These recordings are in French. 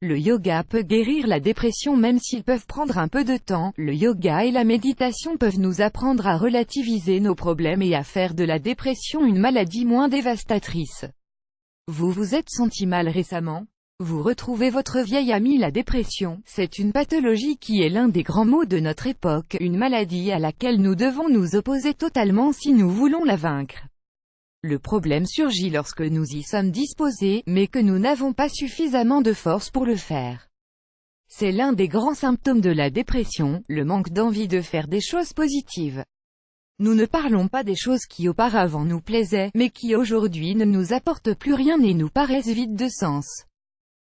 Le yoga peut guérir la dépression même s'ils peuvent prendre un peu de temps. Le yoga et la méditation peuvent nous apprendre à relativiser nos problèmes et à faire de la dépression une maladie moins dévastatrice. Vous vous êtes senti mal récemment? Vous retrouvez votre vieille amie la dépression. C'est une pathologie qui est l'un des grands maux de notre époque, une maladie à laquelle nous devons nous opposer totalement si nous voulons la vaincre. Le problème surgit lorsque nous y sommes disposés, mais que nous n'avons pas suffisamment de force pour le faire. C'est l'un des grands symptômes de la dépression, le manque d'envie de faire des choses positives. Nous ne parlons pas des choses qui auparavant nous plaisaient, mais qui aujourd'hui ne nous apportent plus rien et nous paraissent vides de sens.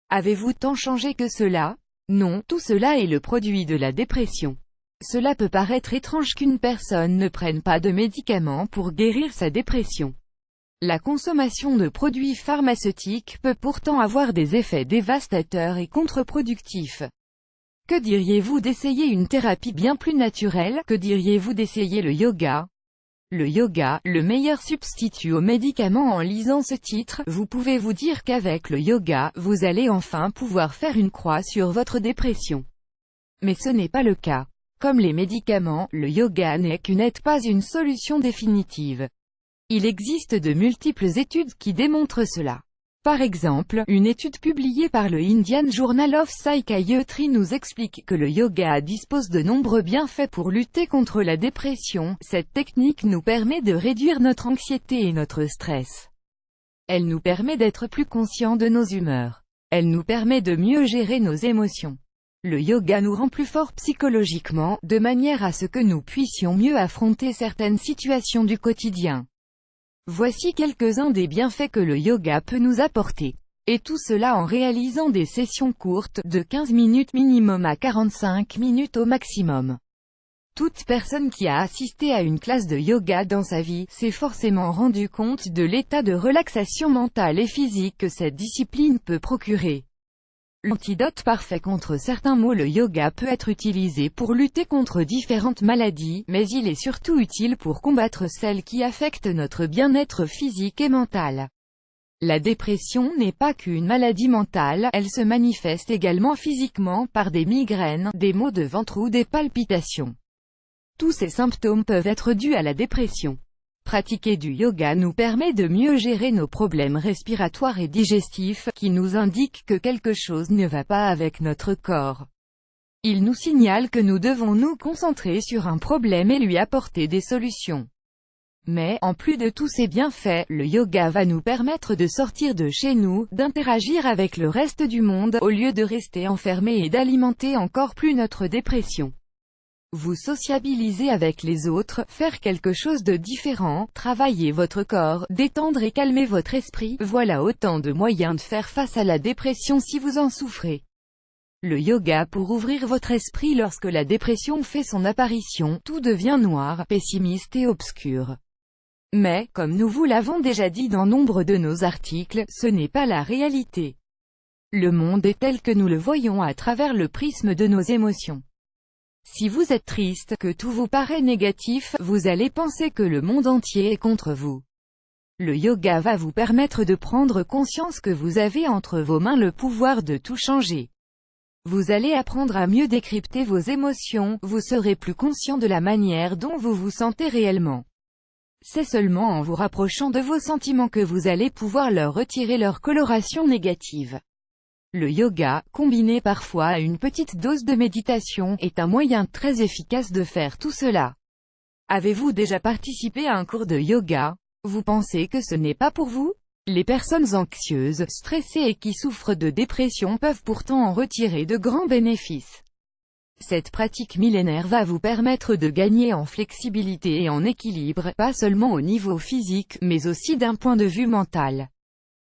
Avez-vous tant changé que cela? Non, tout cela est le produit de la dépression. Cela peut paraître étrange qu'une personne ne prenne pas de médicaments pour guérir sa dépression. La consommation de produits pharmaceutiques peut pourtant avoir des effets dévastateurs et contre-productifs. Que diriez-vous d'essayer une thérapie bien plus naturelle? Que diriez-vous d'essayer le yoga? Le yoga, le meilleur substitut aux médicaments. En lisant ce titre, vous pouvez vous dire qu'avec le yoga, vous allez enfin pouvoir faire une croix sur votre dépression. Mais ce n'est pas le cas. Comme les médicaments, le yoga n'est pas une solution définitive. Il existe de multiples études qui démontrent cela. Par exemple, une étude publiée par le Indian Journal of Psychiatry nous explique que le yoga dispose de nombreux bienfaits pour lutter contre la dépression. Cette technique nous permet de réduire notre anxiété et notre stress. Elle nous permet d'être plus conscients de nos humeurs. Elle nous permet de mieux gérer nos émotions. Le yoga nous rend plus forts psychologiquement, de manière à ce que nous puissions mieux affronter certaines situations du quotidien. Voici quelques-uns des bienfaits que le yoga peut nous apporter. Et tout cela en réalisant des sessions courtes, de 15 minutes minimum à 45 minutes au maximum. Toute personne qui a assisté à une classe de yoga dans sa vie, s'est forcément rendu compte de l'état de relaxation mentale et physique que cette discipline peut procurer. L'antidote parfait contre certains maux. Le yoga peut être utilisé pour lutter contre différentes maladies, mais il est surtout utile pour combattre celles qui affectent notre bien-être physique et mental. La dépression n'est pas qu'une maladie mentale, elle se manifeste également physiquement par des migraines, des maux de ventre ou des palpitations. Tous ces symptômes peuvent être dus à la dépression. Pratiquer du yoga nous permet de mieux gérer nos problèmes respiratoires et digestifs, qui nous indiquent que quelque chose ne va pas avec notre corps. Il nous signale que nous devons nous concentrer sur un problème et lui apporter des solutions. Mais, en plus de tous ces bienfaits, le yoga va nous permettre de sortir de chez nous, d'interagir avec le reste du monde, au lieu de rester enfermés et d'alimenter encore plus notre dépression. Vous sociabiliser avec les autres, faire quelque chose de différent, travailler votre corps, détendre et calmer votre esprit, voilà autant de moyens de faire face à la dépression si vous en souffrez. Le yoga pour ouvrir votre esprit. Lorsque la dépression fait son apparition, tout devient noir, pessimiste et obscur. Mais, comme nous vous l'avons déjà dit dans nombre de nos articles, ce n'est pas la réalité. Le monde est tel que nous le voyons à travers le prisme de nos émotions. Si vous êtes triste, que tout vous paraît négatif, vous allez penser que le monde entier est contre vous. Le yoga va vous permettre de prendre conscience que vous avez entre vos mains le pouvoir de tout changer. Vous allez apprendre à mieux décrypter vos émotions, vous serez plus conscient de la manière dont vous vous sentez réellement. C'est seulement en vous rapprochant de vos sentiments que vous allez pouvoir leur retirer leur coloration négative. Le yoga, combiné parfois à une petite dose de méditation, est un moyen très efficace de faire tout cela. Avez-vous déjà participé à un cours de yoga? Vous pensez que ce n'est pas pour vous? Les personnes anxieuses, stressées et qui souffrent de dépression peuvent pourtant en retirer de grands bénéfices. Cette pratique millénaire va vous permettre de gagner en flexibilité et en équilibre, pas seulement au niveau physique, mais aussi d'un point de vue mental.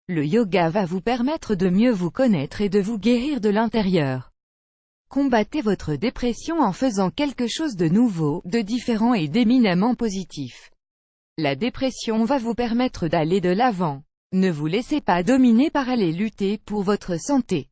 Le yoga va vous permettre de mieux vous connaître et de vous guérir de l'intérieur. Combattez votre dépression en faisant quelque chose de nouveau, de différent et d'éminemment positif. La dépression va vous permettre d'aller de l'avant. Ne vous laissez pas dominer par elle et luttez pour votre santé.